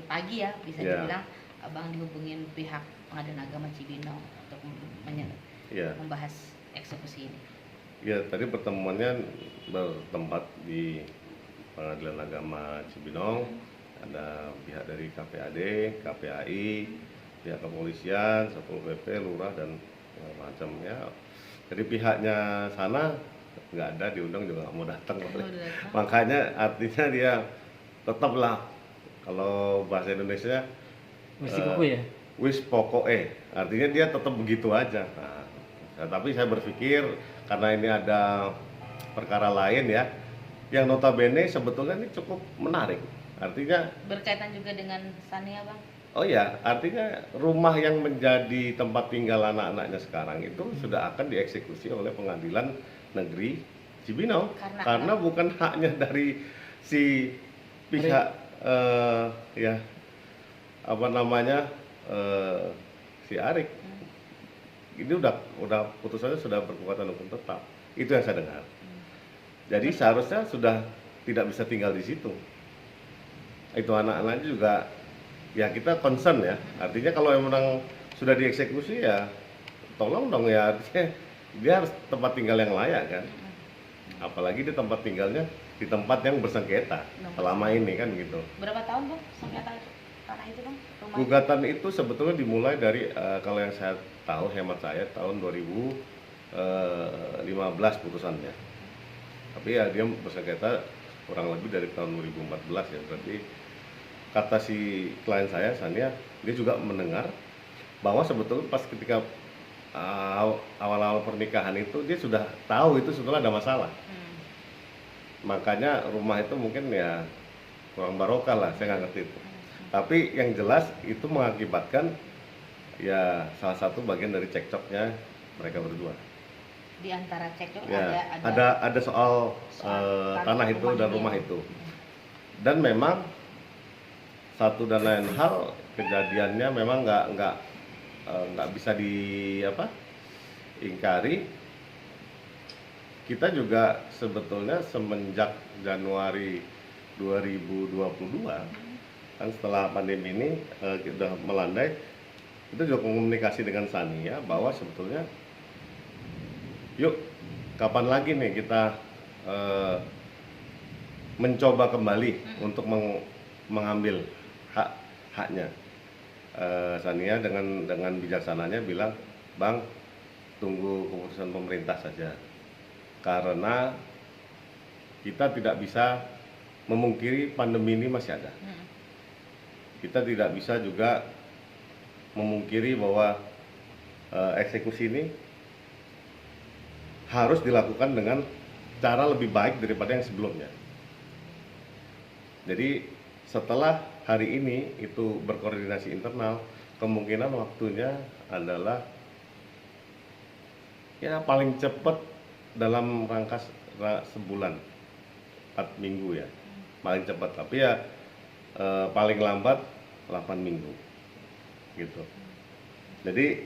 pagi ya bisa Ya, dibilang abang dihubungin pihak Pengadilan Agama Cibinong untuk membahas eksekusi ini. ya tadi pertemuannya bertempat di Pengadilan Agama Cibinong, ada pihak dari KPAD, KPAI, pihak kepolisian, Satpol PP, lurah dan segala macam ya. Jadi pihaknya sana nggak ada, diundang juga nggak mau datang. Makanya artinya dia tetaplah, kalau bahasa Indonesia Mesti kuku ya. wis pokoke, artinya dia tetap begitu aja. Nah, tapi saya berpikir karena ini ada perkara lain ya, yang notabene sebetulnya ini cukup menarik. Artinya, Berkaitan juga dengan Sania bang. oh ya, artinya rumah yang menjadi tempat tinggal anak-anaknya sekarang itu sudah akan dieksekusi oleh Pengadilan Negeri Cibinong karena bukan haknya dari si pihak ya apa namanya si Arik. Ini udah putusannya sudah berkekuatan hukum tetap. Itu yang saya dengar. Jadi seharusnya sudah tidak bisa tinggal di situ. Itu anak-anaknya juga ya kita concern ya. Artinya kalau memang sudah dieksekusi ya tolong dong ya, artinya dia harus tempat tinggal yang layak kan. Apalagi di tempat tinggalnya di tempat yang bersengketa selama ini kan gitu. Berapa tahun bang sengketa itu tanah itu bang? Gugatan itu sebetulnya dimulai dari kalau yang saya tahu, hemat saya tahun 2015 putusannya. Tapi ya dia bersengketa kurang lebih dari tahun 2014 ya. Berarti kata si klien saya Sania, dia juga mendengar bahwa sebetulnya pas ketika awal-awal pernikahan itu dia sudah tahu itu sebetulnya ada masalah. Makanya rumah itu mungkin ya kurang barokah lah, saya nggak ngerti itu. Tapi yang jelas itu mengakibatkan ya salah satu bagian dari cekcoknya mereka berdua. Di antara cekcok Ya, ada soal tanah itu dan rumah itu. Dan memang satu dan lain hal kejadiannya memang nggak bisa ingkari. Kita juga sebetulnya semenjak Januari 2022 kan setelah pandemi ini sudah melandai, kita juga komunikasi dengan Sania bahwa sebetulnya yuk kapan lagi nih kita mencoba kembali untuk mengambil haknya. Sania dengan bijaksananya bilang, bang tunggu keputusan pemerintah saja, karena kita tidak bisa memungkiri pandemi ini masih ada. Kita tidak bisa juga memungkiri bahwa eksekusi ini harus dilakukan dengan cara lebih baik daripada yang sebelumnya. Jadi setelah hari ini itu berkoordinasi internal, kemungkinan waktunya adalah ya paling cepat dalam rangka sebulan, 4 minggu ya, paling cepat. Tapi ya paling lambat 8 minggu gitu. Jadi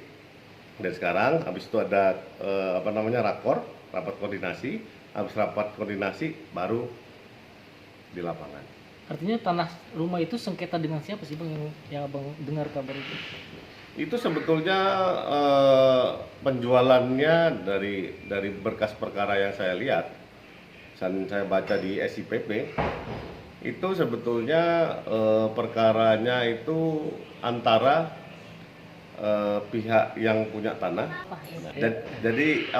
dari sekarang habis itu ada rapat koordinasi, habis rapat koordinasi baru di lapangan. Artinya tanah rumah itu sengketa dengan siapa sih bang, yang abang dengar kabar itu? Itu sebetulnya penjualannya dari berkas perkara yang saya lihat dan saya baca di SIPP, itu sebetulnya perkaranya itu antara pihak yang punya tanah. Jadi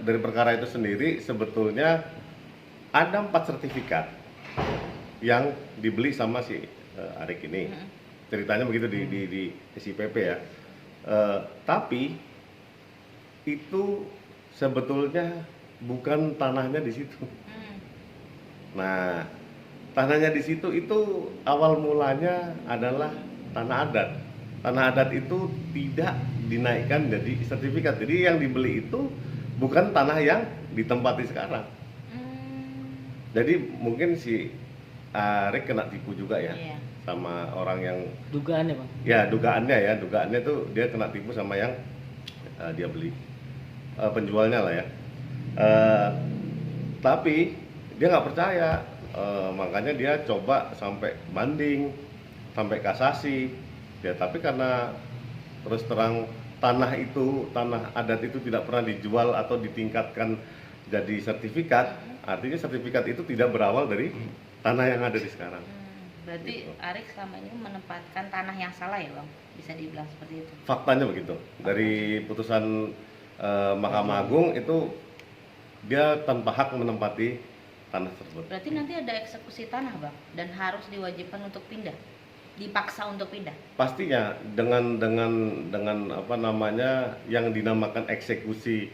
dari perkara itu sendiri sebetulnya ada 4 sertifikat yang dibeli sama si Arik ini. Ceritanya begitu di SIPP ya. Tapi itu sebetulnya bukan tanahnya di situ. Nah, tanahnya di situ itu awal mulanya adalah tanah adat. Tanah adat itu tidak dinaikkan jadi sertifikat. Jadi yang dibeli itu bukan tanah yang ditempati sekarang. Jadi mungkin si Arik kena tipu juga ya, sama orang yang dugaannya bang. Ya dugaannya tuh dia kena tipu sama yang dia beli, penjualnya lah ya. Tapi dia nggak percaya, makanya dia coba sampai banding sampai kasasi ya, tapi karena terus terang tanah adat itu tidak pernah dijual atau ditingkatkan jadi sertifikat, artinya sertifikat itu tidak berawal dari tanah yang ada di sekarang. Berarti Gitu. Arik selama ini menempatkan tanah yang salah ya Bang, bisa dibilang seperti itu. Faktanya begitu. Dari putusan Mahkamah Agung itu dia tanpa hak menempati tanah tersebut. Berarti nanti ada eksekusi tanah Bang, dan harus diwajibkan untuk pindah, dipaksa untuk pindah. Pastinya dengan apa namanya yang dinamakan eksekusi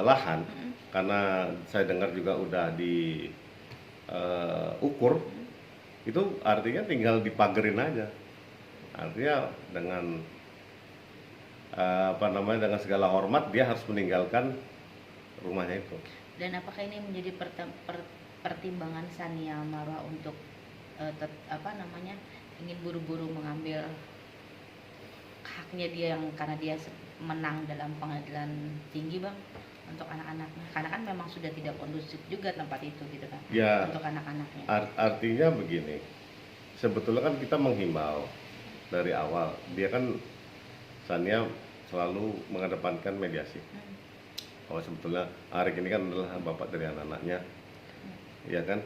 lahan, karena saya dengar juga udah diukur, itu artinya tinggal dipagerin aja. Artinya dengan apa namanya, dengan segala hormat dia harus meninggalkan rumahnya itu. Dan apakah ini menjadi pertimbangan Sania Marwa untuk apa namanya, ingin buru-buru mengambil haknya dia yang karena dia menang dalam pengadilan tinggi Bang, untuk anak-anaknya, karena kan memang sudah tidak kondusif juga tempat itu gitu kan Ya, untuk anak-anaknya. artinya begini, sebetulnya kan kita menghimbau dari awal, dia kan Sania selalu mengedepankan mediasi. Oh, sebetulnya Arik ini kan adalah bapak dari anak-anaknya, ya kan,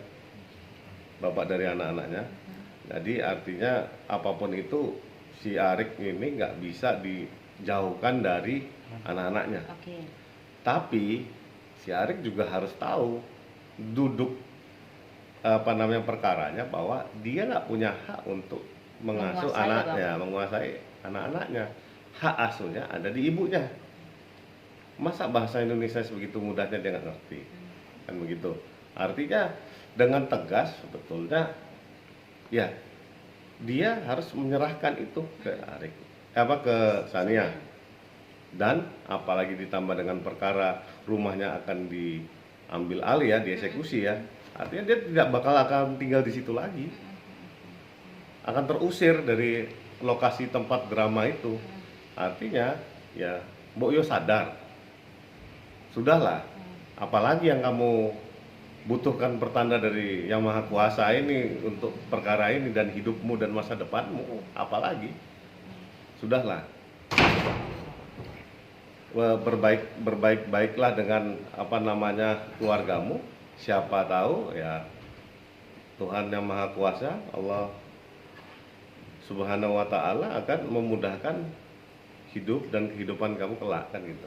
bapak dari anak-anaknya. Jadi artinya apapun itu si Arik ini nggak bisa dijauhkan dari anak-anaknya. Oke. Tapi si Arik juga harus tahu duduk apa namanya perkaranya, bahwa dia nggak punya hak untuk mengasuh Menguasai, anaknya, menguasai anak-anaknya. Hak asuhnya ada di ibunya. Masa bahasa Indonesia sebegitu mudahnya dia nggak ngerti, kan begitu. Artinya dengan tegas sebetulnya ya dia harus menyerahkan itu ke Arik, ke Sania. Dan apalagi ditambah dengan perkara rumahnya akan diambil alih ya, dieksekusi ya, artinya dia tidak bakal akan tinggal di situ lagi, akan terusir dari lokasi tempat drama itu. Artinya ya Mbok Yo sadar, sudahlah, apalagi yang kamu butuhkan pertanda dari Yang Maha Kuasa ini untuk perkara ini dan hidupmu dan masa depanmu, apalagi, sudahlah, berbaik-baiklah dengan apa namanya keluargamu. Siapa tahu ya Tuhan Yang Maha Kuasa, Allah Subhanahu wa Ta'ala akan memudahkan hidup dan kehidupan kamu kelak, kan gitu.